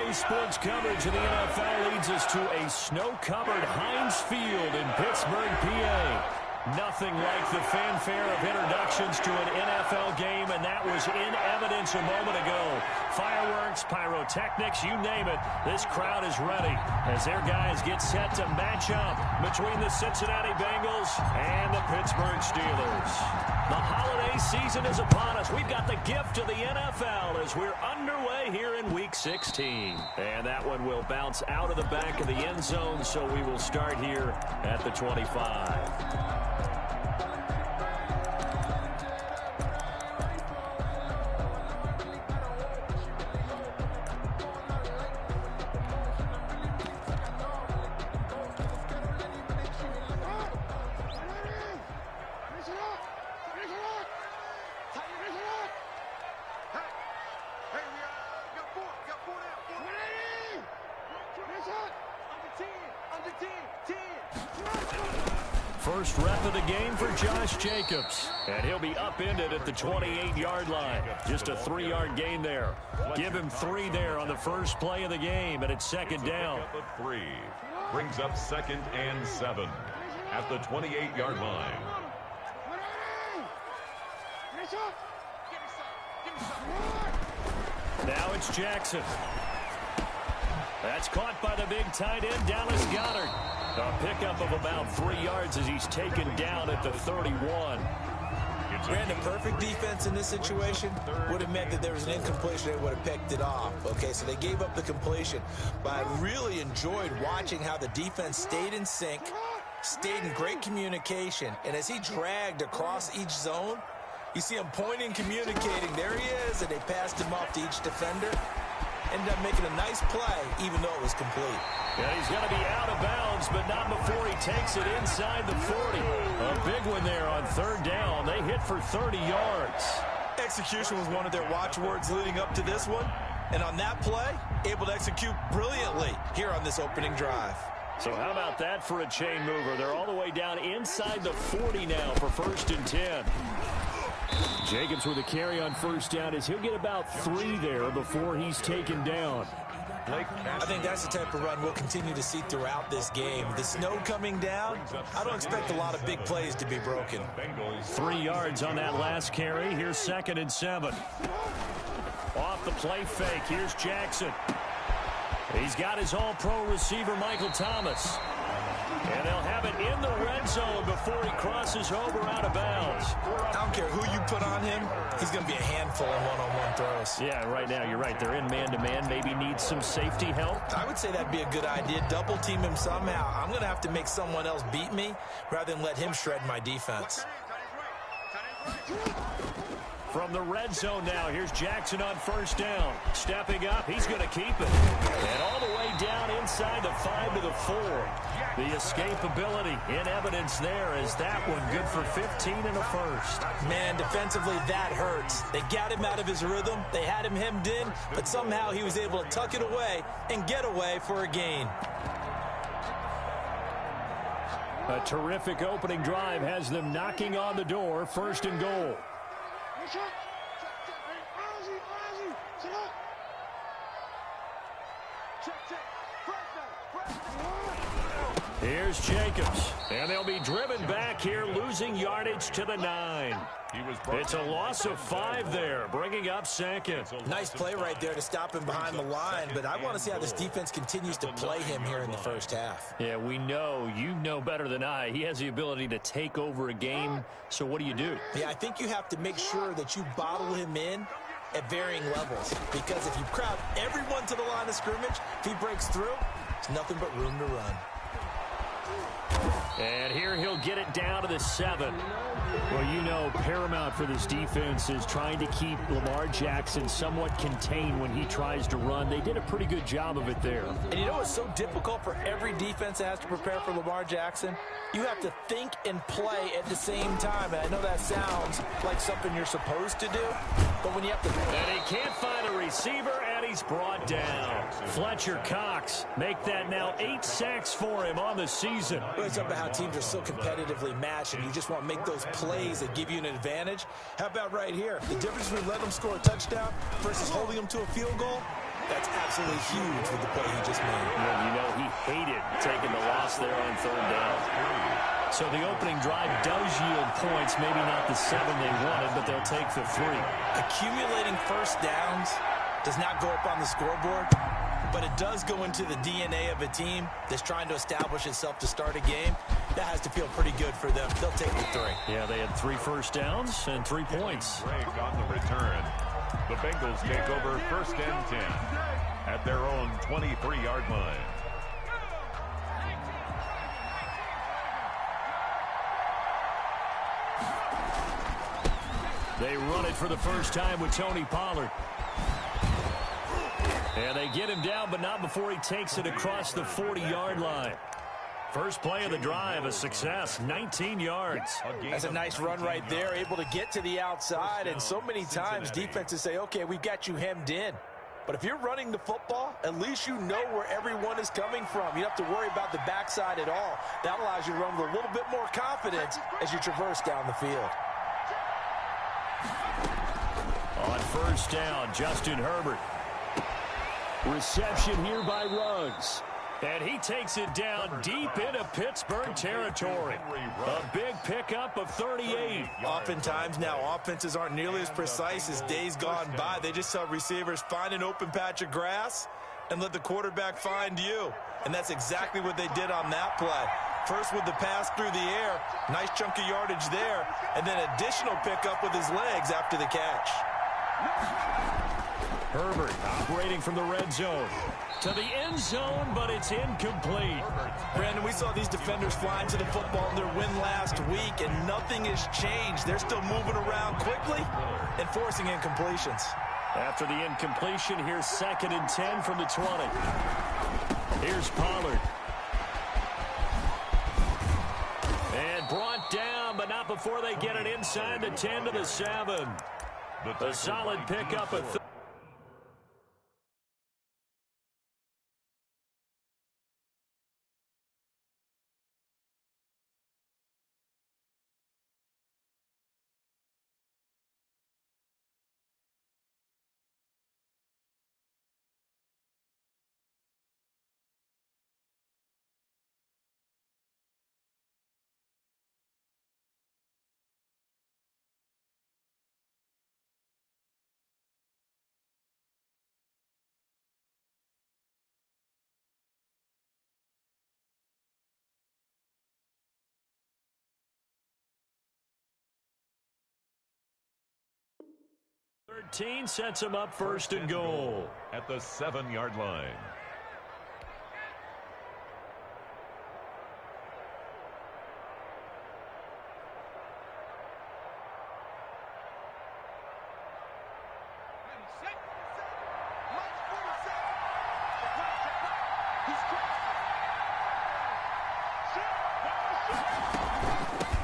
Daily sports coverage of the NFL leads us to a snow-covered Heinz Field in Pittsburgh, PA. Nothing like the fanfare of introductions to an NFL game, and that was in evidence a moment ago. Fireworks, pyrotechnics, you name it. This crowd is ready as their guys get set to match up between the Cincinnati Bengals and the Pittsburgh Steelers. The holiday season is upon us. We've got the gift of the NFL as we're underway here in Week 16. And that one will bounce out of the back of the end zone, so we will start here at the 25. First rep of the game for Josh Jacobs. And he'll be upended at the 28-yard line. Just a 3-yard gain there. Give him 3 there on the first play of the game, and it's second down. The 3 brings up 2nd and 7 at the 28-yard line. Now it's Jackson. That's caught by the big tight end, Dallas Goedert. A pickup of about 3 yards as he's taken down at the 31. Brandon, perfect defense in this situation would have meant that there was an incompletion. They would have picked it off. Okay, so they gave up the completion. But I really enjoyed watching how the defense stayed in sync, stayed in great communication. And as he dragged across each zone, you see him pointing, communicating. There he is, and they passed him off to each defender. Ended up making a nice play, even though it was complete. Yeah, he's going to be out of bounds, but not before he takes it inside the 40. A big one there on 3rd down. They hit for 30 yards. Execution was one of their watchwords leading up to this one. And on that play, able to execute brilliantly here on this opening drive. So how about that for a chain mover? They're all the way down inside the 40 now for 1st and 10. Jacobs with a carry on 1st down as he'll get about 3 there before he's taken down. I think that's the type of run we'll continue to see throughout this game. The snow coming down, I don't expect a lot of big plays to be broken. 3 yards on that last carry. Here's 2nd and 7. Off the play fake, here's Jackson. He's got his all-pro receiver, Michael Thomas. And they'll have it in the red zone before he crosses over out of bounds. I don't care who you put on him. He's going to be a handful in one-on-one throws. Yeah, right now, you're right. They're in man-to-man. Maybe needs some safety help. I would say that'd be a good idea. Double team him somehow. I'm going to have to make someone else beat me rather than let him shred my defense. From the red zone now, here's Jackson on 1st down. Stepping up, he's going to keep it. And all the way down inside the 5 to the 4. The escapability in evidence there is that one good for 15 and a 1st. Man, defensively, that hurts. They got him out of his rhythm. They had him hemmed in, but somehow he was able to tuck it away and get away for a gain. A terrific opening drive has them knocking on the door. 1st and goal. Here's Jacobs, and they'll be driven back here, losing yardage to the 9. It's a loss of 5 there, bringing up 2nd. Nice play right there to stop him behind the line, but I want to see how this defense continues to play him here in the 1st half. Yeah, we know, you know better than I, he has the ability to take over a game, so what do you do? Yeah, I think you have to make sure that you bottle him in at varying levels, because if you crowd everyone to the line of scrimmage, if he breaks through, it's nothing but room to run. And here he'll get it down to the 7. Well, you know, paramount for this defense is trying to keep Lamar Jackson somewhat contained when he tries to run. They did a pretty good job of it there. And you know what's so difficult for every defense that has to prepare for Lamar Jackson? You have to think and play at the same time. And I know that sounds like something you're supposed to do, but when you have to... And he can't find a receiver, and he's brought down. Fletcher Cox make that now 8 sacks for him on the season. Well, it's about how teams are so competitively matched, and you just want to make those plays that give you an advantage. How about right here? The difference between letting them score a touchdown versus holding them to a field goal? That's absolutely huge with the play he just made. Well, you know, he hated taking the loss there on third down. So the opening drive does yield points, maybe not the 7 they wanted, but they'll take the 3. Accumulating first downs does not go up on the scoreboard, but it does go into the DNA of a team that's trying to establish itself to start a game. That has to feel pretty good for them. They'll take the 3. Yeah, they had 3 first downs and 3 points. Break on the return. The Bengals take over 1st and 10 at their own 23-yard line. They run it for the first time with Tony Pollard. And they get him down, but not before he takes it across the 40-yard line. First play of the drive, a success, 19 yards. That's a nice run right there, able to get to the outside. And so many times defenses say, okay, we've got you hemmed in. But if you're running the football, at least you know where everyone is coming from. You don't have to worry about the backside at all. That allows you to run with a little bit more confidence as you traverse down the field. On first down, Justin Herbert. Reception here by Ruggs. And he takes it down deep into Pittsburgh territory. A big pickup of 38. Oftentimes now, offenses aren't nearly as precise as days gone by. They just saw receivers find an open patch of grass and let the quarterback find you. And that's exactly what they did on that play. First with the pass through the air, nice chunk of yardage there, and then additional pickup with his legs after the catch. Herbert operating from the red zone to the end zone, but it's incomplete. Brandon, we saw these defenders flying to the football in their win last week, and nothing has changed. They're still moving around quickly and forcing incompletions. After the incompletion, here's 2nd and 10 from the 20. Here's Pollard. And brought down, but not before they get it inside the 10 to the 7. A solid pickup of 30. Sets him up 1st and goal. At the 7-yard line.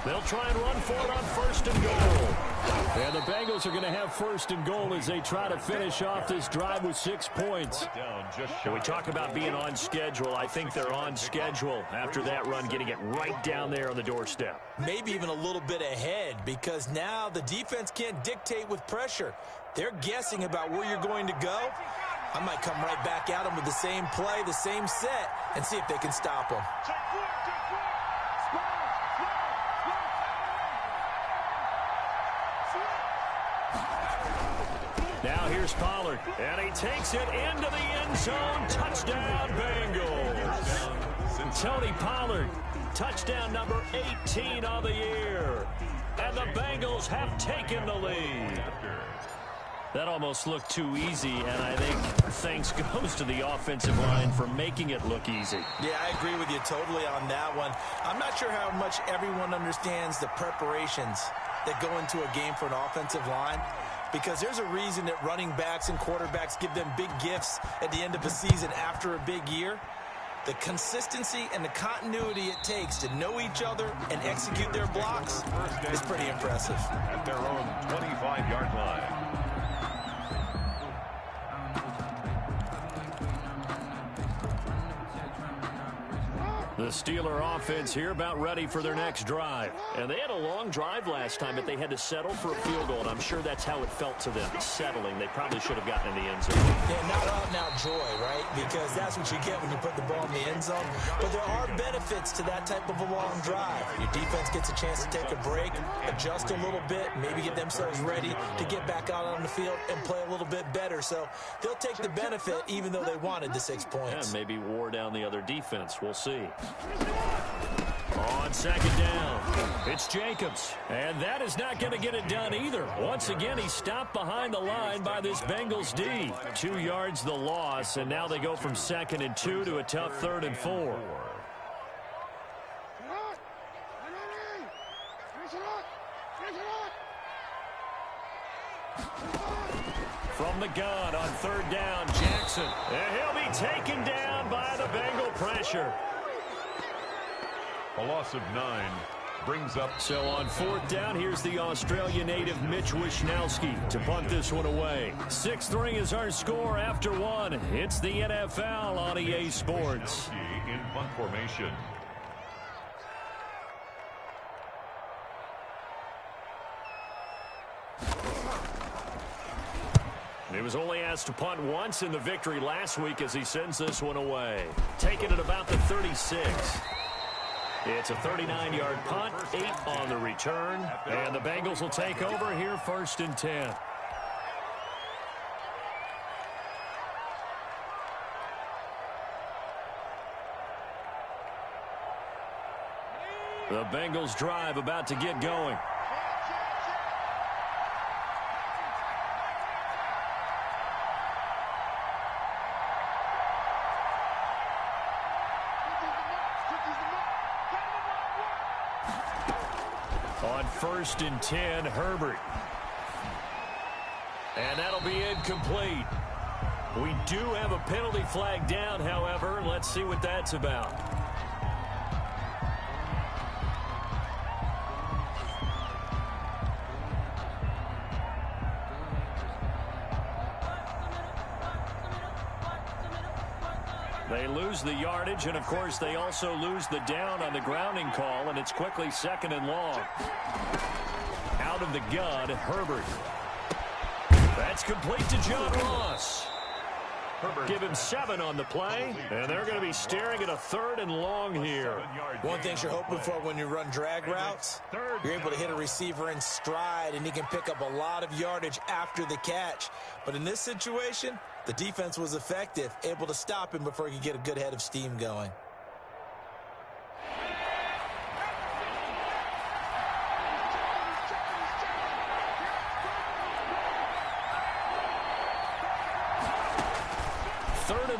They'll try and run for it on 1st and goal. And the Bengals are going to have 1st and goal as they try to finish off this drive with 6 points. Can we talk about being on schedule? I think they're on schedule after that run, getting it right down there on the doorstep. Maybe even a little bit ahead, because now the defense can't dictate with pressure. They're guessing about where you're going to go. I might come right back at them with the same play, the same set, and see if they can stop them. Now here's Pollard, and he takes it into the end zone. Touchdown, Bengals. Tony Pollard, touchdown number 18 on the year. And the Bengals have taken the lead. That almost looked too easy, and I think thanks goes to the offensive line for making it look easy. Yeah, I agree with you totally on that one. I'm not sure how much everyone understands the preparations that go into a game for an offensive line, because there's a reason that running backs and quarterbacks give them big gifts at the end of a season after a big year. The consistency and the continuity it takes to know each other and execute their blocks is pretty impressive. At their own 25-yard line. The The Steeler offense here about ready for their next drive. And they had a long drive last time, but they had to settle for a field goal, and I'm sure that's how it felt to them, settling. They probably should have gotten in the end zone. Yeah, not out and out joy, right? Because that's what you get when you put the ball in the end zone. But there are benefits to that type of a long drive. Your defense gets a chance to take a break, adjust a little bit, maybe get themselves ready to get back out on the field and play a little bit better. So they'll take the benefit even though they wanted the 6 points. Yeah, maybe wore down the other defense. We'll see. On second down, it's Jacobs. And that is not going to get it done either. Once again, he stopped behind the line by this Bengals D. 2 yards the loss, and now they go from 2nd and 2 to a tough 3rd and 4. From the gun on 3rd down, Jackson. And he'll be taken down by the Bengal pressure. A loss of 9 brings up. So on 4th down, here's the Australia native Mitch Wishnowski to punt this one away. 6-3 is our score after 1. It's the NFL on EA Sports. In punt formation. He was only asked to punt once in the victory last week as he sends this one away. Taking it about the 36. It's a 39-yard punt, 8 on the return, and the Bengals will take over here 1st and 10. The Bengals drive about to get going. On 1st and 10, Herbert. And that'll be incomplete. We do have a penalty flag down, however. Let's see what that's about. They lose the yardage, and, of course, they also lose the down on the grounding call, and it's quickly 2nd and long. Out of the gun, Herbert. That's complete to John Ross. Give him 7 on the play, and they're going to be staring at a 3rd and long here. One thing you're hoping for when you run drag routes, you're able to hit a receiver in stride, and he can pick up a lot of yardage after the catch. But in this situation, the defense was effective, able to stop him before he could get a good head of steam going.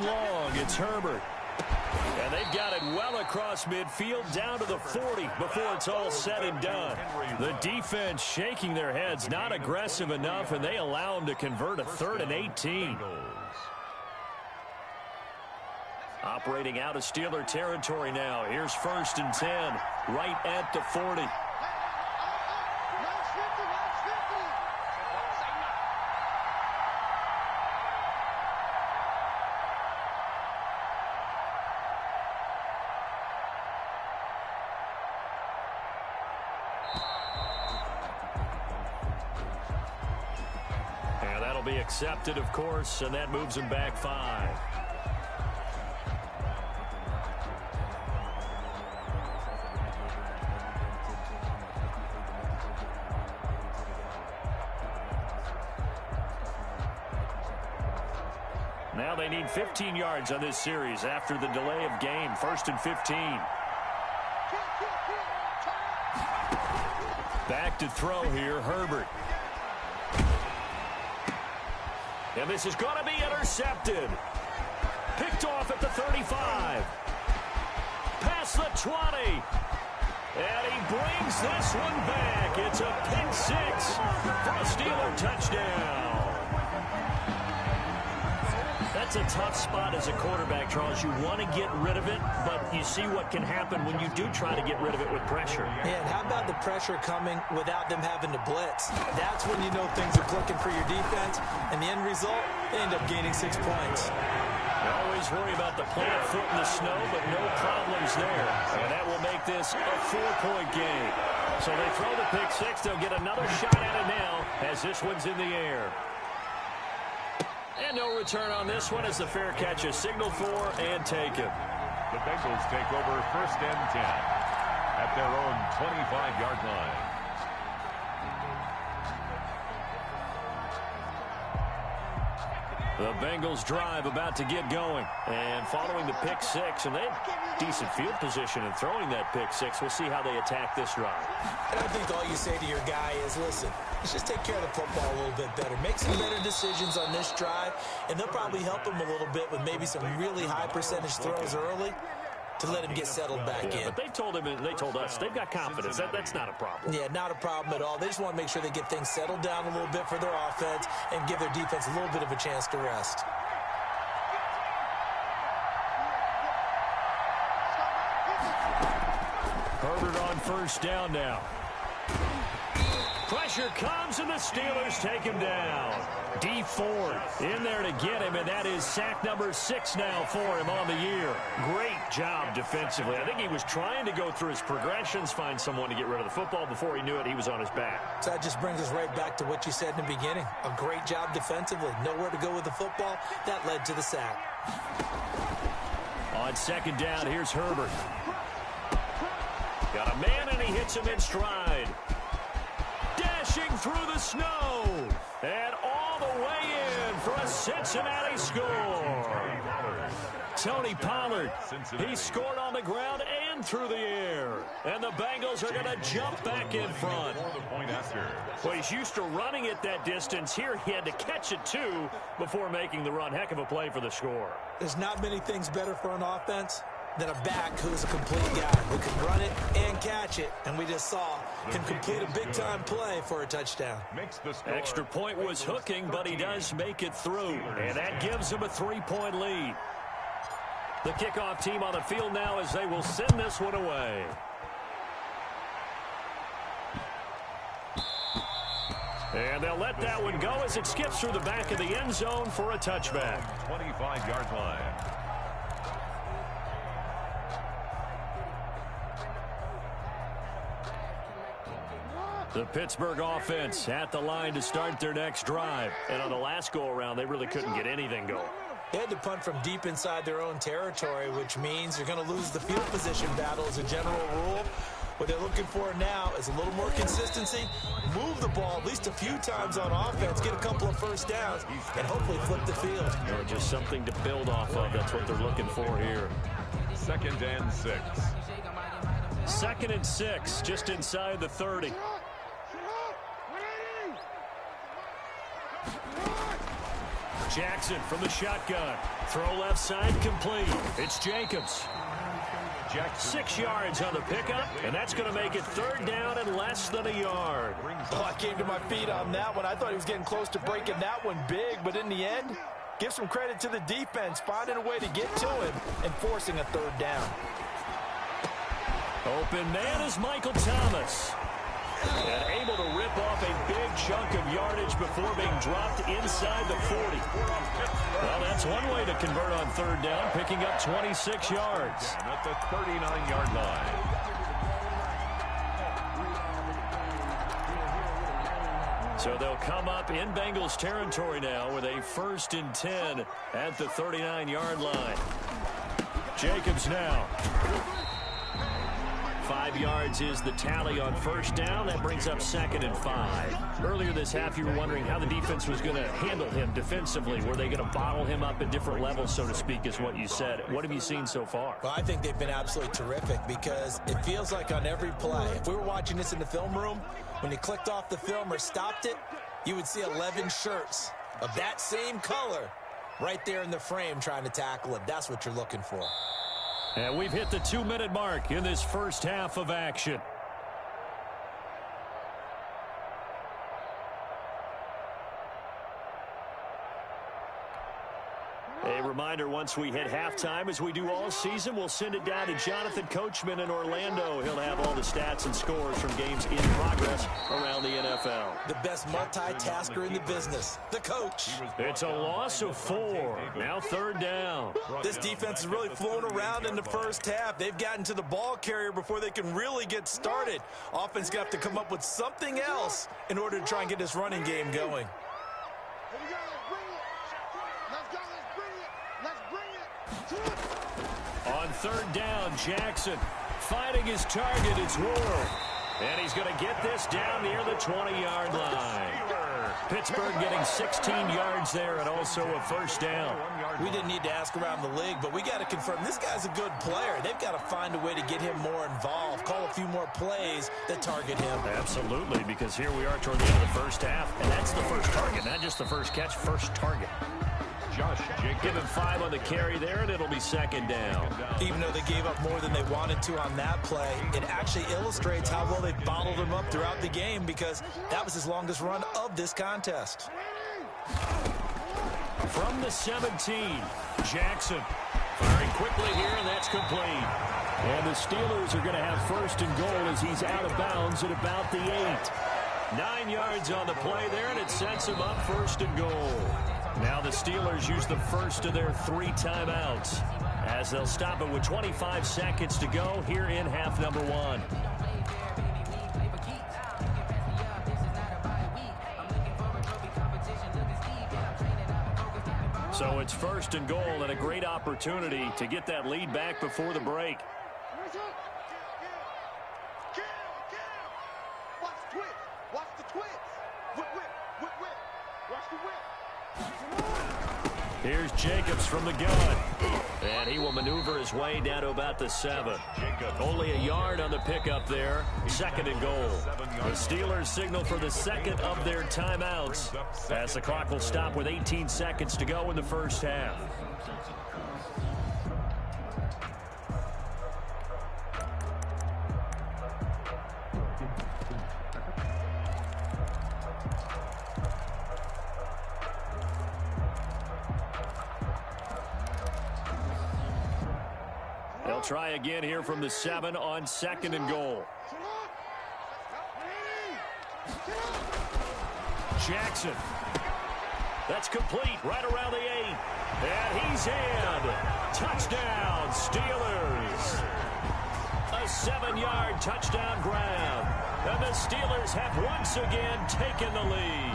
Long, it's Herbert. And they've got it well across midfield down to the 40 before it's all said and done. The defense shaking their heads, not aggressive enough, and they allow them to convert a 3rd and 18. Operating out of Steeler territory now. Here's 1st and 10, right at the 40. Be accepted, of course, and that moves him back 5. Now they need 15 yards on this series after the delay of game. 1st and 15. Back to throw here, Herbert. And this is going to be intercepted. Picked off at the 35. Past the 20. And he brings this one back. It's a pick 6 for a Steeler touchdown. That's a tough spot as a quarterback, Charles. You want to get rid of it, but you see what can happen when you do try to get rid of it with pressure. Yeah, and how about the pressure coming without them having to blitz? That's when you know things are clicking for your defense, and the end result, they end up gaining 6 points. Always worry about the plant foot in the snow, but no problems there. And that will make this a 4-point game. So they throw the pick six. They'll get another shot at it now as this one's in the air. And no return on this one as the fair catch is signaled for and taken. The Bengals take over 1st and 10 at their own 25-yard line. The Bengals drive about to get going. And following the pick six, and they had decent field position in throwing that pick six. We'll see how they attack this drive. And I think all you say to your guy is, listen, let's just take care of the football a little bit better. Make some better decisions on this drive, and they'll probably help him a little bit with maybe some really high percentage throws early to let him get settled back in. But they told him, and they told us, they've got confidence. That's not a problem. Yeah, not a problem at all. They just want to make sure they get things settled down a little bit for their offense and give their defense a little bit of a chance to rest. Herbert on 1st down now. Pressure comes, and the Steelers take him down. D Ford in there to get him, and that is sack number 6 now for him on the year. Great job defensively. I think he was trying to go through his progressions, find someone to get rid of the football. Before he knew it, he was on his back. So that just brings us right back to what you said in the beginning. A great job defensively. Nowhere to go with the football. That led to the sack. On 2nd down, here's Herbert. Got a man, and he hits him in stride. Dashing through the snow. And all the way in for a Cincinnati score. Tony Pollard, he scored on the ground and through the air. And the Bengals are going to jump back in front. Well, he's used to running it that distance. Here he had to catch it, too, before making the run. Heck of a play for the score. There's not many things better for an offense than a back who's a complete guy who can run it and catch it. And we just saw him complete a big-time play for a touchdown. Extra point was hooking, but he does make it through. And that gives him a 3-point lead. The kickoff team on the field now as they will send this one away. And they'll let that one go as it skips through the back of the end zone for a touchback. 25-yard line. The Pittsburgh offense at the line to start their next drive. And on the last go-around, they really couldn't get anything going. They had to punt from deep inside their own territory, which means you're going to lose the field position battle as a general rule. What they're looking for now is a little more consistency, move the ball at least a few times on offense, get a couple of first downs, and hopefully flip the field. Or just something to build off of. That's what they're looking for here. 2nd and 6. 2nd and 6, just inside the 30. Jackson from the shotgun. Throw left side complete. It's Jacobs. 6 yards on the pickup, and that's going to make it 3rd down and less than a yard. Oh, I came to my feet on that one. I thought he was getting close to breaking that one big, but in the end, give some credit to the defense, finding a way to get to him and forcing a 3rd down. Open man is Michael Thomas. And able to rip off a big chunk of yardage before being dropped inside the 40. Well, that's one way to convert on 3rd down, picking up 26 yards. At the 39-yard line. So they'll come up in Bengals territory now with a 1st and 10 at the 39-yard line. Jacobs now. 5 yards is the tally on 1st down. That brings up 2nd and 5. Earlier this half, you were wondering how the defense was going to handle him defensively. Were they going to bottle him up at different levels, so to speak, is what you said. What have you seen so far? Well, I think they've been absolutely terrific because it feels like on every play, if we were watching this in the film room, when you clicked off the film or stopped it, you would see 11 shirts of that same color right there in the frame trying to tackle it. That's what you're looking for. And we've hit the 2-minute mark in this first half of action. A reminder, once we hit halftime, as we do all season, we'll send it down to Jonathan Coachman in Orlando. He'll have all the stats and scores from games in progress around the NFL. The best multitasker in the business, the coach. It's a loss of 4. Now 3rd down. This defense is really flown around in the first half. They've gotten to the ball carrier before they can really get started. Offense going to have to come up with something else in order to try and get this running game going. On 3rd down, Jackson finding his target. It's Ward. And he's going to get this down near the 20-yard line. Pittsburgh getting 16 yards there and also a 1st down. We didn't need to ask around the league, but we got to confirm this guy's a good player. They've got to find a way to get him more involved, call a few more plays that target him. Absolutely, because here we are toward the end of the first half, and that's the first target, not just the first catch, first target. Josh Jacobs. Give him 5 on the carry there, and it'll be 2nd down. Even though they gave up more than they wanted to on that play, it actually illustrates how well they bottled him up throughout the game because that was his longest run of this contest. From the 17, Jackson firing quickly here, and that's complete. And the Steelers are going to have 1st and goal as he's out of bounds at about the 8. 9 yards on the play there, and it sets him up 1st and goal. Now the Steelers use the first of their 3 timeouts as they'll stop it with 25 seconds to go here in half number 1. So it's 1st and goal and a great opportunity to get that lead back before the break. Watch the twist. Whip. Watch the whip. Here's Jacobs from the gun. And he will maneuver his way down to about the 7. Only a yard on the pickup there. 2nd and goal. The Steelers signal for the 2nd of their timeouts as the clock will stop with 18 seconds to go in the first half. They'll try again here from the 7 on 2nd and goal. Jackson. That's complete right around the 8. And he's in. Touchdown, Steelers. A 7-yard touchdown grab. And the Steelers have once again taken the lead.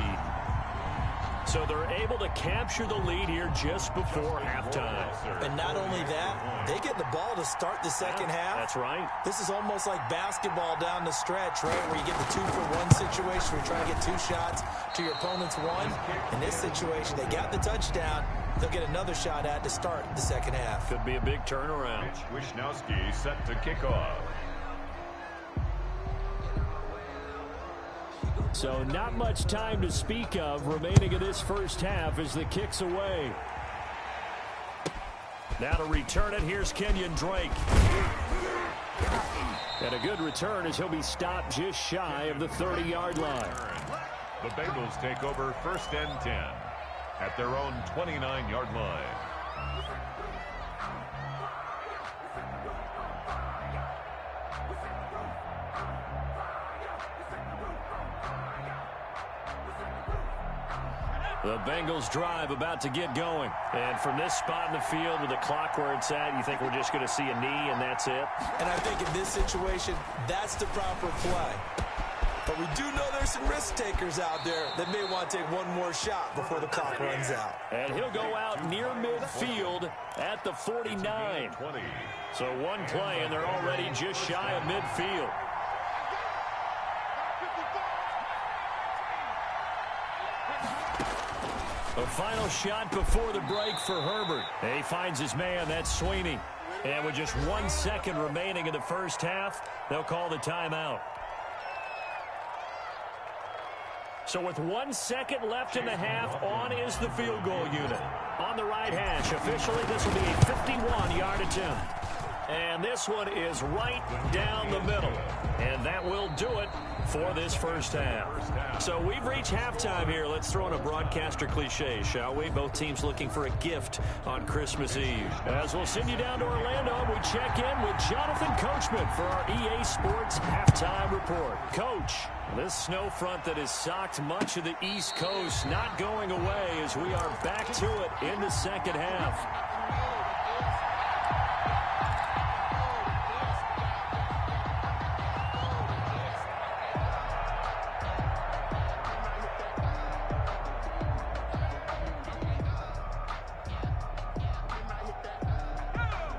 So they're able to capture the lead here just before halftime. And not only that, they get the ball to start the second half. That's right. This is almost like basketball down the stretch, right, where you get the 2-for-1 situation where you try to get 2 shots to your opponent's 1. In this situation, they got the touchdown. They'll get another shot at to start the second half. Could be a big turnaround. Wisnowski set to kick off. So not much time to speak of remaining in this first half as the kick's away. Now to return it, here's Kenyon Drake. And a good return as he'll be stopped just shy of the 30-yard line. The Bengals take over 1st and 10 at their own 29-yard line. The Bengals drive about to get going. And from this spot in the field with the clock where it's at, you think we're just going to see a knee and that's it? And I think in this situation, that's the proper play. But we do know there's some risk takers out there that may want to take one more shot before the clock runs out. And he'll go out near midfield at the 49. So one play and they're already just shy of midfield. The final shot before the break for Herbert. He finds his man, that's Sweeney. And with just 1 second remaining in the first half, they'll call the timeout. So with 1 second left in the half, on is the field goal unit. On the right hash, officially this will be a 51-yard attempt. And this one is right down the middle. And that will do it for this first half. So we've reached halftime here. Let's throw in a broadcaster cliche, shall we? Both teams looking for a gift on Christmas Eve. As we'll send you down to Orlando, we check in with Jonathan Coachman for our EA Sports Halftime Report. Coach, this snow front that has socked much of the East Coast not going away as we are back to it in the second half.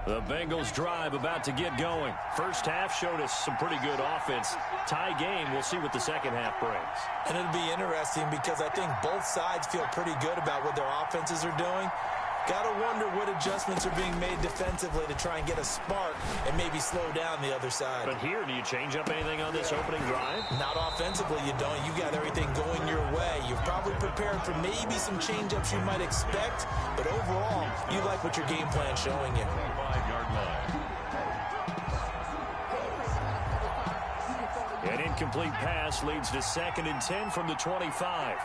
The Bengals drive about to get going. First half showed us some pretty good offense. Tie game, we'll see what the second half brings. And it'll be interesting because I think both sides feel pretty good about what their offenses are doing. Got to wonder what adjustments are being made defensively to try and get a spark and maybe slow down the other side. But here, do you change up anything on this opening drive? Not offensively, you don't. You got everything going your way. You've probably prepared for maybe some change-ups you might expect, but overall, you like what your game plan's showing you. 5-yard line. An incomplete pass leads to 2nd and 10 from the 25.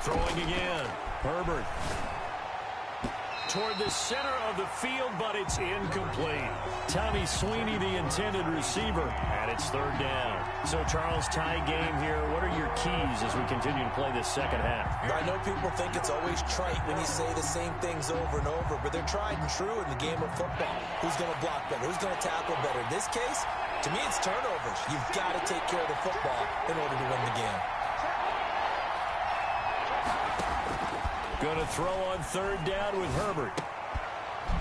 Throwing again. Herbert. Toward the center of the field, but it's incomplete. Tommy Sweeney, the intended receiver, and it's 3rd down. So, Charles, tie game here. What are your keys as we continue to play this second half? I know people think it's always trite when you say the same things over and over, but they're tried and true in the game of football. Who's going to block better? Who's going to tackle better? In this case, to me, it's turnovers. You've got to take care of the football in order to win the game. Going to throw on 3rd down with Herbert.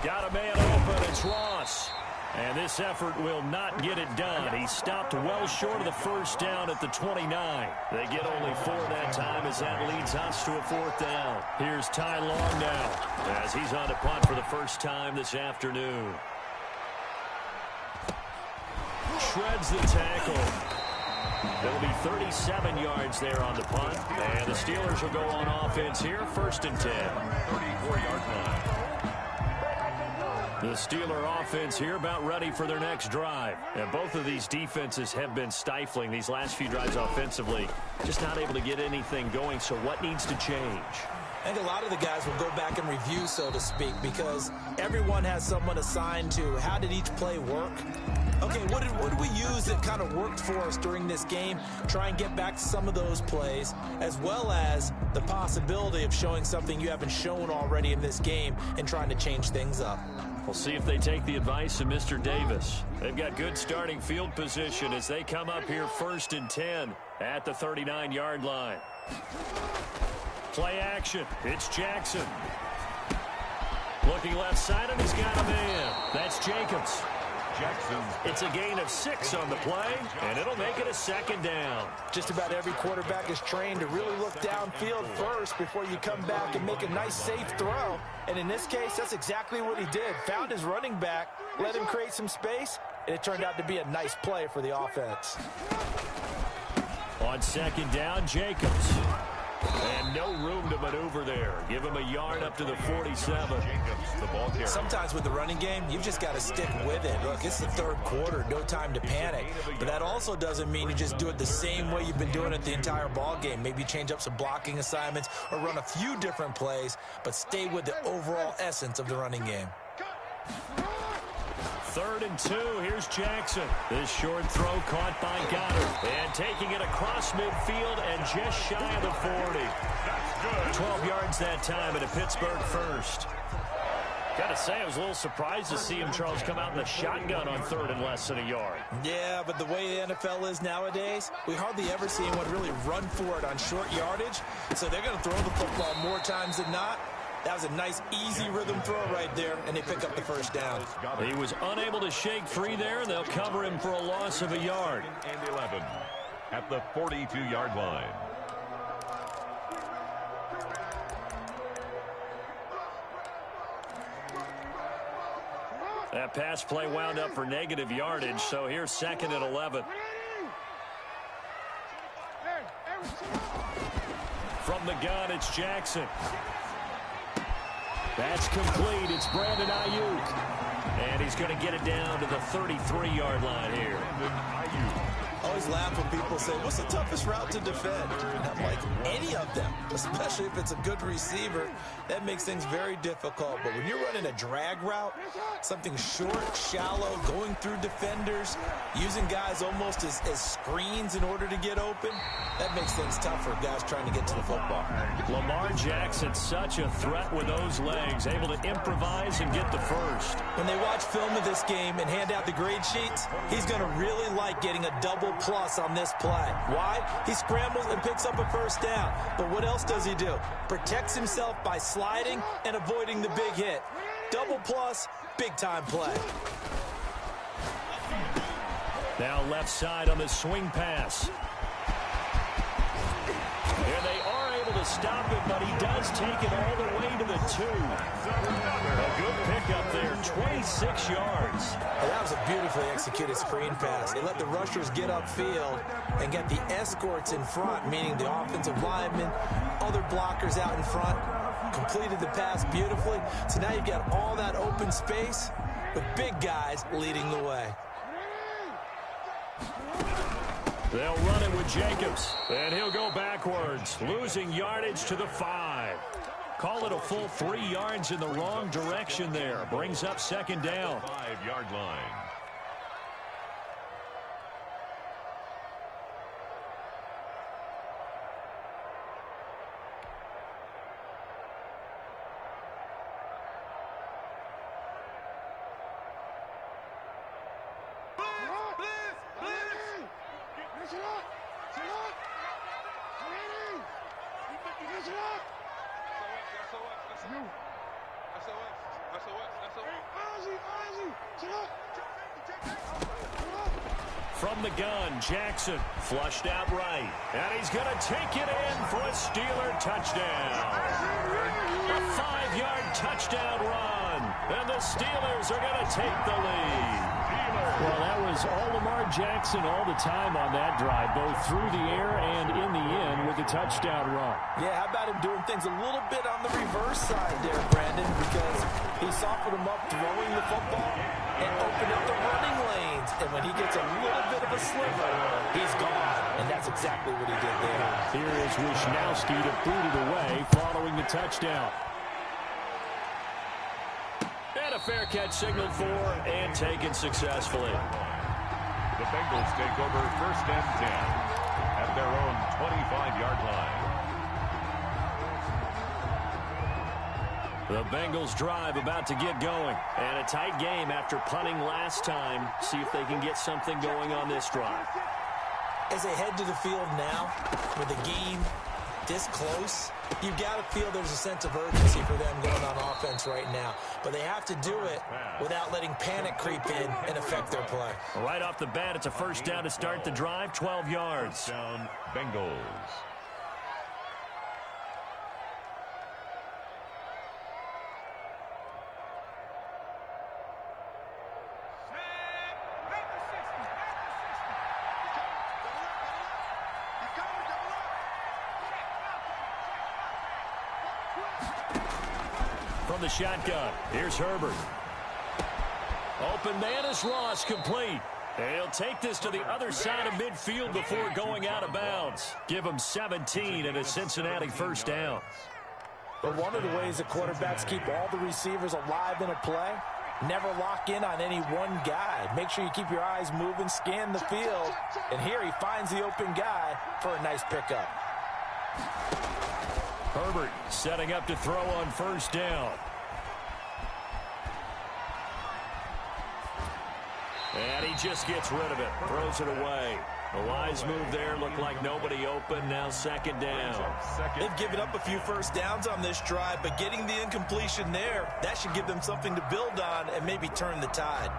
Got a man open. It's Ross. And this effort will not get it done. He stopped well short of the first down at the 29. They get only 4 that time as that leads us to a 4th down. Here's Ty Long now as he's on to punt for the first time this afternoon. Shreds the tackle. It'll be 37 yards there on the punt. And the Steelers will go on offense here, 1st and 10. 34-yard line. The Steeler offense here about ready for their next drive. And both of these defenses have been stifling these last few drives offensively. Just not able to get anything going, so what needs to change? I think a lot of the guys will go back and review, so to speak, because everyone has someone assigned to how did each play work. Okay, what did we use that kind of worked for us during this game? Try and get back to some of those plays, as well as the possibility of showing something you haven't shown already in this game and trying to change things up. We'll see if they take the advice of Mr. Davis. They've got good starting field position as they come up here 1st and 10 at the 39-yard line. Play action. It's Jackson. Looking left side, and he's got a man. That's Jacobs. Jackson. It's a gain of 6 on the play, and it'll make it a 2nd down. Just about every quarterback is trained to really look downfield first before you come back and make a nice, safe throw. And in this case, that's exactly what he did. Found his running back, let him create some space, and it turned out to be a nice play for the offense. On 2nd down, Jacobs. And no room to maneuver there. Give him a yard up to the 47. Jacobs, the ball carrier. Sometimes with the running game, you've just got to stick with it. Look, it's the 3rd quarter, no time to panic. But that also doesn't mean you just do it the same way you've been doing it the entire ball game. Maybe change up some blocking assignments or run a few different plays, but stay with the overall essence of the running game. 3rd and 2. Here's Jackson. This short throw caught by Goddard. And taking it across midfield and just shy of the 40. That's good. 12 yards that time and a Pittsburgh first. Got to say, I was a little surprised to see him, Charles, come out in the shotgun on 3rd and less than a yard. Yeah, but the way the NFL is nowadays, we hardly ever see anyone really run for it on short yardage. So they're going to throw the football more times than not. That was a nice, easy rhythm throw right there, and they pick up the first down. He was unable to shake free there, and they'll cover him for a loss of a yard. And 11 at the 42-yard line. That pass play wound up for negative yardage, so here's 2nd and 11. From the gun, it's Jackson. That's complete. It's Brandon Ayuk. And he's going to get it down to the 33-yard line here. I always laugh when people say, what's the toughest route to defend? And I'm like, any of them, especially if it's a good receiver. That makes things very difficult. But when you're running a drag route, something short, shallow, going through defenders, using guys almost as screens in order to get open, that makes things tough for guys trying to get to the football. Lamar Jackson, such a threat with those legs, able to improvise and get the first. When they watch film of this game and hand out the grade sheets, he's going to really like getting a double plus on this play. Why? He scrambles and picks up a first down. But what else does he do? Protects himself by sliding and avoiding the big hit. Double plus, big time play. Now left side on the swing pass. And they are able to stop it, but he does take it all the way to the 2. A good pickup there, 26 yards. Well, that was a beautifully executed screen pass. They let the rushers get upfield and get the escorts in front, meaning the offensive linemen, other blockers out in front, completed the pass beautifully. So now you've got all that open space with big guys leading the way. They'll run it with Jacobs, and he'll go backwards, losing yardage to the 5. Call it a full 3 yards in the wrong direction there. Brings up second down. 5-yard line. From the gun, Jackson flushed out right. And he's going to take it in for a Steeler touchdown. A 5-yard touchdown run. And the Steelers are going to take the lead. Well, that was all Lamar Jackson all the time on that drive, both through the air and in the end with a touchdown run. Yeah, how about him doing things a little bit on the reverse side there, Brandon, because he softened him up throwing the football and opened up the running lanes. And when he gets a little bit of a sliver, he's gone. And that's exactly what he did there. Here is Wisnowski to boot it away following the touchdown. And a fair catch signaled for and taken successfully. The Bengals take over first and 10 at their own 25-yard line. The Bengals drive about to get going. And a tight game after punting last time. See if they can get something going on this drive. As they head to the field now, with the game this close, you've got to feel there's a sense of urgency for them going on offense right now. But they have to do it without letting panic creep in and affect their play. Right off the bat, it's a first down to start the drive, 12 yards. Down, Bengals. From the shotgun, here's Herbert. Open man is Ross, complete. And he'll take this to the other side of midfield before going out of bounds. Give him 17 and a Cincinnati first down. But one of the ways the quarterbacks keep all the receivers alive in a play, never lock in on any one guy. Make sure you keep your eyes moving, scan the field. And here he finds the open guy for a nice pickup. Herbert setting up to throw on first down. And he just gets rid of it, throws it away. A wise move there, looked like nobody open, now second down. They've given up a few first downs on this drive, but getting the incompletion there, that should give them something to build on and maybe turn the tide.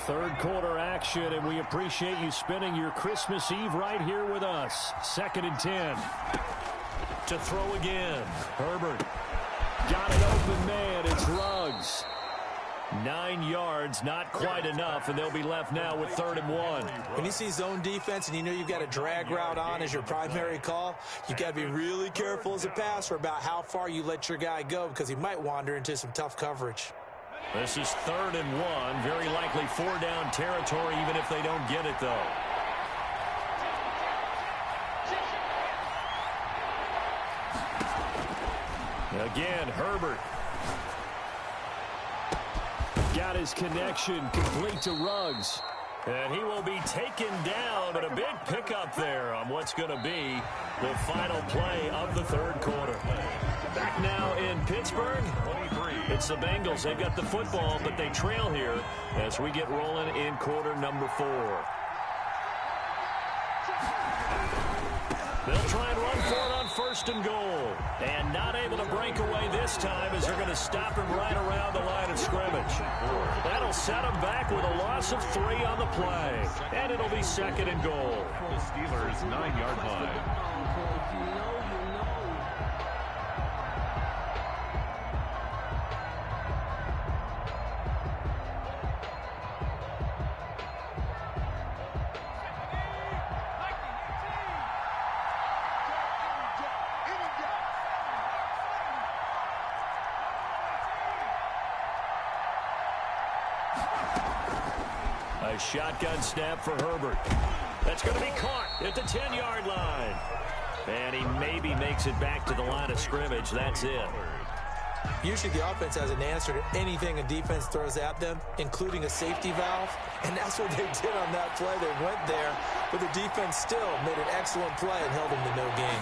Third quarter action, and we appreciate you spending your Christmas Eve right here with us. 2nd and 10. To throw again. Herbert. Got an open man. It's Ruggs. 9 yards, not quite enough, and they'll be left now with 3rd and 1. When you see zone defense and you know you've got a drag route on as your primary call, you've got to be really careful as a passer about how far you let your guy go because he might wander into some tough coverage. This is 3rd and 1. Very likely 4-down territory even if they don't get it, though. Again, Herbert. Got his connection complete to Ruggs. And he will be taken down, but a big pickup there on what's going to be the final play of the 3rd quarter. Back now in Pittsburgh, it's the Bengals. They've got the football, but they trail here as we get rolling in quarter number 4. They'll try and run for it on 1st and goal. And not able to break away this time as they're going to stop him right around the line of scrimmage. That'll set him back with a loss of 3 on the play. And it'll be 2nd and goal. The Steelers' 9-yard line. A shotgun snap for Herbert. That's going to be caught at the 10-yard line. And he maybe makes it back to the line of scrimmage. That's it. Usually the offense has an answer to anything a defense throws at them, including a safety valve. And that's what they did on that play. They went there, but the defense still made an excellent play and held them to no gain.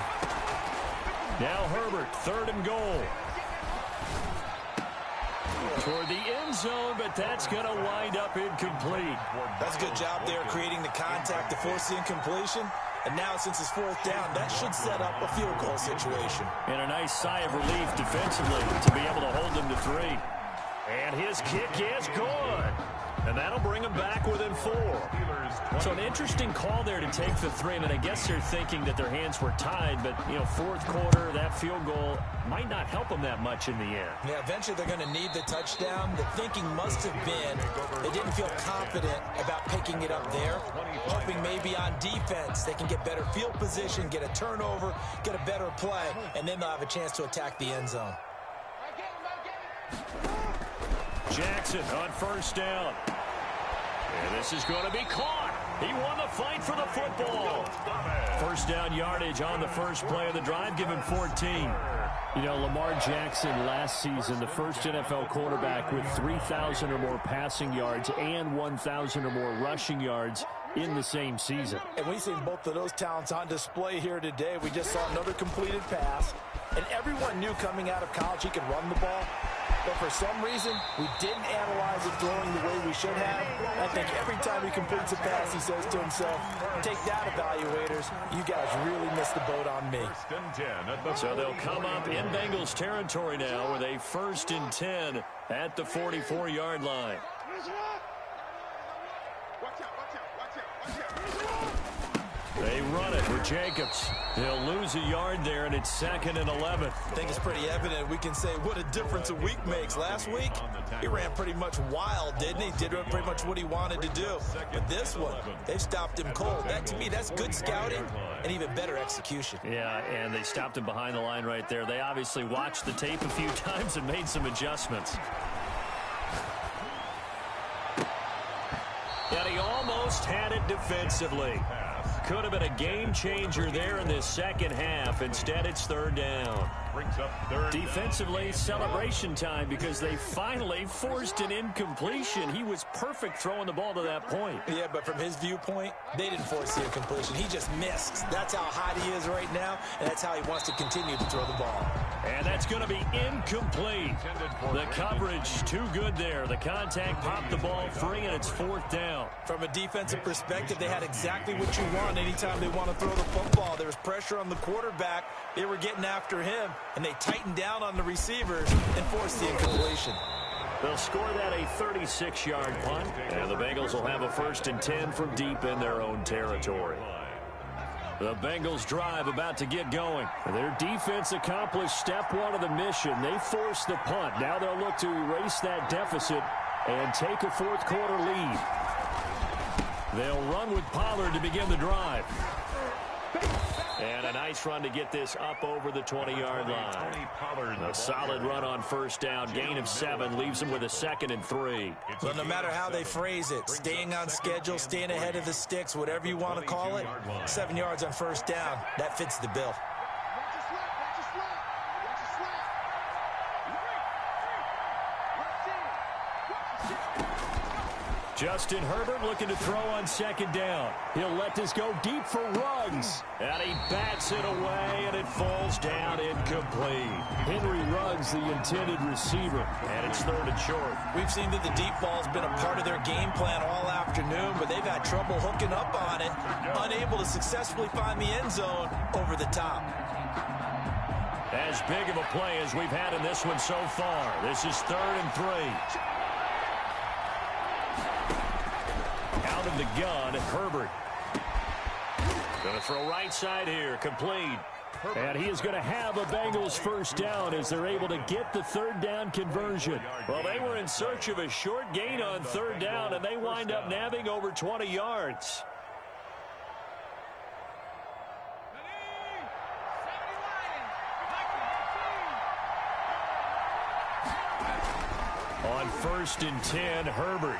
Now Herbert, 3rd and goal. Toward the end zone, but that's going to wind up incomplete. That's a good job there creating the contact to force the incompletion. And now since it's 4th down, that should set up a field goal situation. And a nice sigh of relief defensively to be able to hold them to 3. And his kick is good. And that'll bring him back within 4. So an interesting call there to take the 3. And I guess they're thinking that their hands were tied. But, you know, 4th quarter, that field goal might not help them that much in the end. Yeah, eventually they're going to need the touchdown. The thinking must have been they didn't feel confident about picking it up there. Hoping maybe on defense they can get better field position, get a turnover, get a better play, and then they'll have a chance to attack the end zone. Jackson on 1st down. And this is going to be caught. He won the fight for the football. 1st down yardage on the first play of the drive. Give him 14. You know, Lamar Jackson last season, the first NFL quarterback with 3,000 or more passing yards and 1,000 or more rushing yards in the same season. And we've seen both of those talents on display here today. We just saw another completed pass. And everyone knew coming out of college he could run the ball. But for some reason, we didn't analyze it throwing the way we should have. I think every time he completes a pass, he says to himself, take that, evaluators. You guys really missed the boat on me. So they'll come up in Bengals territory now with a 1st and 10 at the 44-yard line. They run it with Jacobs. He'll lose a yard there, and it's 2nd and 11. I think it's pretty evident. We can say what a difference a week makes. Last week, he ran pretty much wild, didn't he? Did pretty much what he wanted to do. But this one, they've stopped him cold. That, to me, that's good scouting and even better execution. Yeah, and they stopped him behind the line right there. They obviously watched the tape a few times and made some adjustments. And he almost had it defensively. Could have been a game changer there in this second half. Instead, it's 3rd down. Defensively, celebration time because they finally forced an incompletion. He was perfect throwing the ball to that point. Yeah, but from his viewpoint, they didn't force the incompletion. He just missed. That's how hot he is right now, and that's how he wants to continue to throw the ball. And that's going to be incomplete. The coverage too good there. The contact popped the ball free, and it's 4th down. From a defensive perspective, they had exactly what you want anytime they want to throw the football. There was pressure on the quarterback. They were getting after him, and they tightened down on the receivers and forced the incompletion. They'll score that a 36-yard punt, and the Bengals will have a 1st and 10 from deep in their own territory. The Bengals drive about to get going. Their defense accomplished step 1 of the mission. They forced the punt. Now they'll look to erase that deficit and take a fourth quarter lead. They'll run with Pollard to begin the drive. And a nice run to get this up over the 20-yard line. A solid run on first down. Gain of 7 leaves them with a 2nd and 3. Well, no matter how they phrase it, staying on schedule, staying ahead of the sticks, whatever you want to call it, 7 yards on first down, that fits the bill. Justin Herbert looking to throw on 2nd down. He'll let this go deep for Ruggs. And he bats it away, and it falls down incomplete. Henry Ruggs, the intended receiver, and it's 3rd and short. We've seen that the deep ball's been a part of their game plan all afternoon, but they've had trouble hooking up on it, unable to successfully find the end zone over the top. As big of a play as we've had in this one so far. This is 3rd and 3. Out of the gun, Herbert. Going to throw right side here, complete. And he is going to have a Bengals first down as they're able to get the 3rd down conversion. Well, they were in search of a short gain on 3rd down, and they wind up nabbing over 20 yards. On 1st and 10, Herbert.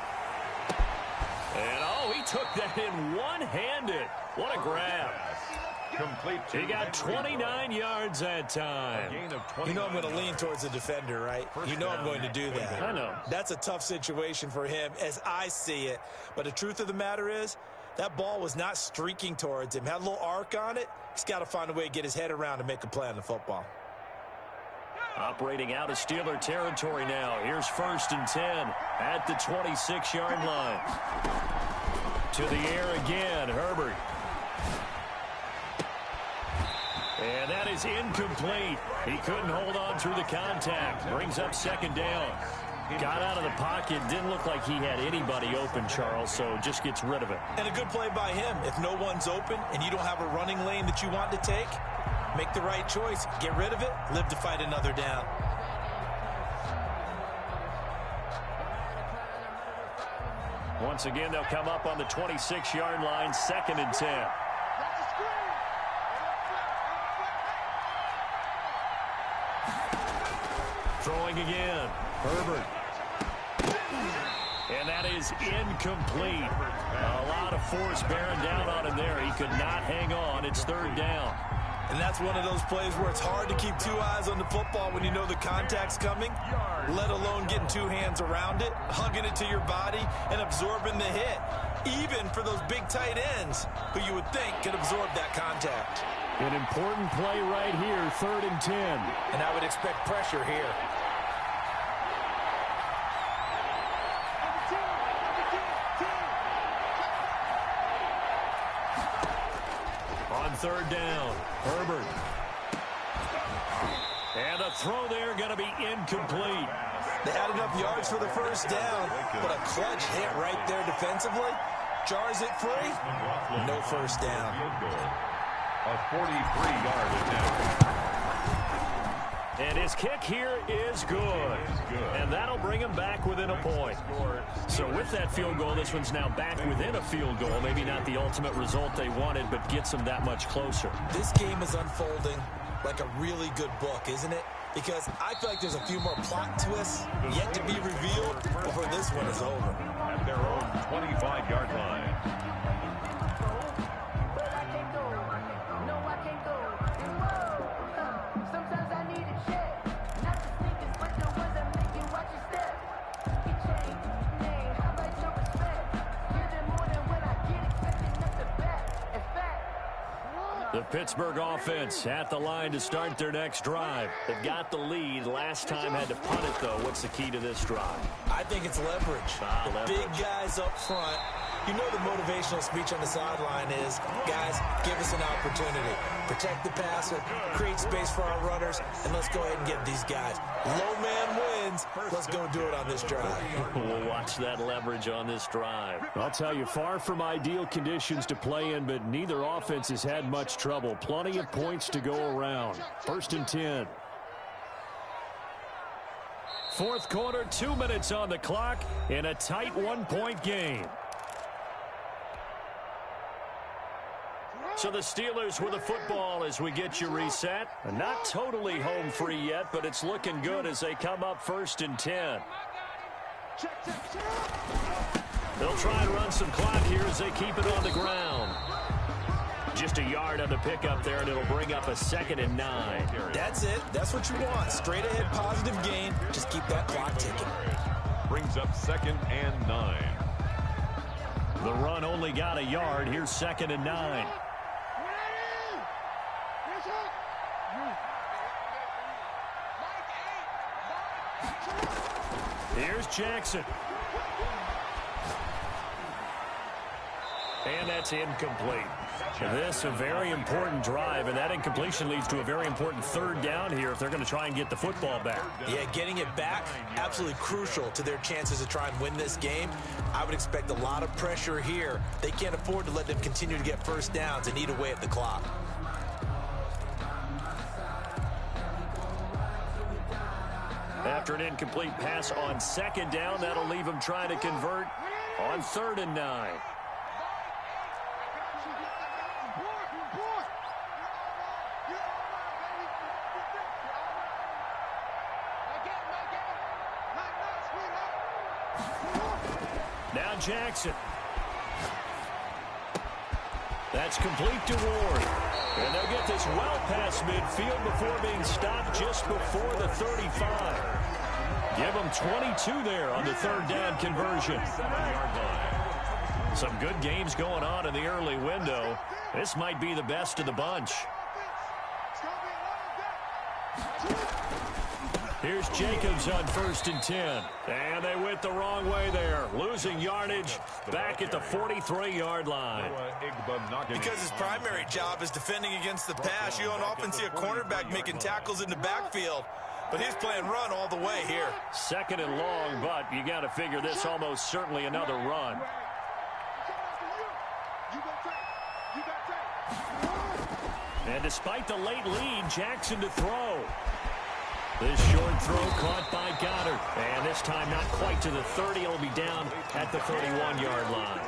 And, oh, he took that in one-handed. What a grab. He got 29 yards that time. You know I'm going to lean towards the defender, right? You know I'm going to do that. I know. That's a tough situation for him as I see it. But the truth of the matter is, that ball was not streaking towards him. Had a little arc on it. He's got to find a way to get his head around and make a play on the football. Operating out of Steeler territory now. Here's 1st and 10 at the 26-yard line. To the air again, Herbert. And that is incomplete. He couldn't hold on through the contact. Brings up 2nd down. Got out of the pocket. Didn't look like he had anybody open, Charles, so just gets rid of it. And a good play by him. If no one's open and you don't have a running lane that you want to take, make the right choice. Get rid of it. Live to fight another down. Once again, they'll come up on the 26-yard line, 2nd and 10. Throwing again. Herbert. And that is incomplete. A lot of force bearing down on him there. He could not hang on. It's 3rd down. And that's one of those plays where it's hard to keep 2 eyes on the football when you know the contact's coming, let alone getting 2 hands around it, hugging it to your body, and absorbing the hit, even for those big tight ends who you would think could absorb that contact. An important play right here, 3rd and 10. And I would expect pressure here. On 3rd down, Herbert. And a throw there going to be incomplete. They had enough yards for the first down, but a clutch hit right there defensively. Jars it free. No first down. A 43-yard attempt. And his kick here is good. And that'll bring him back within a point. So with that field goal, this one's now back within a field goal. Maybe not the ultimate result they wanted, but gets them that much closer. This game is unfolding like a really good book, isn't it? Because I feel like there's a few more plot twists yet to be revealed before this one is over. At their own 25-yard line. The Pittsburgh offense at the line to start their next drive. They've got the lead. Last time had to punt it, though. What's the key to this drive? I think it's leverage. The big guys up front. You know the motivational speech on the sideline is, guys, give us an opportunity. Protect the passer, create space for our runners, and let's go ahead and get these guys. Low man wins. Let's go do it on this drive. We'll watch that leverage on this drive. I'll tell you, far from ideal conditions to play in, but neither offense has had much trouble. Plenty of points to go around. 1st and 10. Fourth quarter, 2 minutes on the clock in a tight one-point game. So the Steelers with the football as we get you reset. Not totally home free yet, but it's looking good as they come up 1st and 10. They'll try and run some clock here as they keep it on the ground. Just a yard on the pickup there, and it'll bring up a 2nd and 9. That's it. That's what you want. Straight ahead positive gain. Just keep that clock ticking. Brings up 2nd and 9. The run only got a yard. Here's 2nd and 9. Here's Jackson. And that's incomplete. This a very important drive, and that incompletion leads to a very important 3rd down here if they're going to try and get the football back. Yeah, getting it back, absolutely crucial to their chances to try and win this game. I would expect a lot of pressure here. They can't afford to let them continue to get first downs and eat away at the clock. After an incomplete pass on 2nd down, that'll leave them trying to convert on 3rd and 9. Now Jackson. That's complete to Ward. And they'll get this well past midfield before being stopped just before the 35. Give them 22 there on the 3rd down conversion. Some good games going on in the early window. This might be the best of the bunch. Here's Jacobs on 1st and 10. And they went the wrong way there. Losing yardage back at the 43-yard line. Because his primary job is defending against the pass, you don't often see a cornerback making tackles in the backfield. But he's playing run all the way here. 2nd and long, but you got to figure this almost certainly another run. And despite the late lead, Jackson to throw. This short throw caught by Goddard. And this time not quite to the 30. It'll be down at the 31-yard line.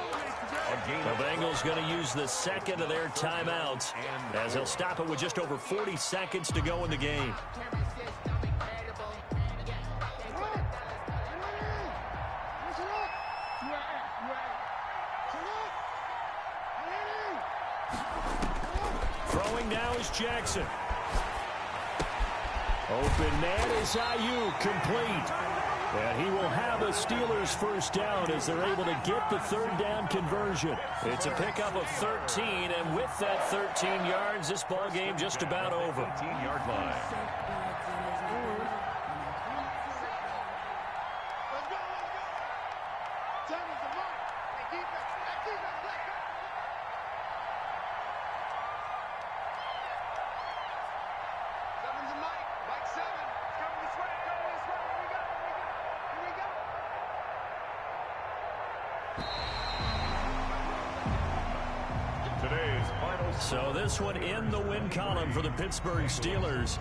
The Bengals going to use the 2nd of their timeouts as they'll stop it with just over 40 seconds to go in the game. Throwing now is Jackson. Open man is Ayuk, complete. And he will have a Steelers first down as they're able to get the 3rd down conversion. It's a pickup of 13, and with that 13 yards, this ball game just about over. 15-yard line. So this one in the win column for the Pittsburgh Steelers.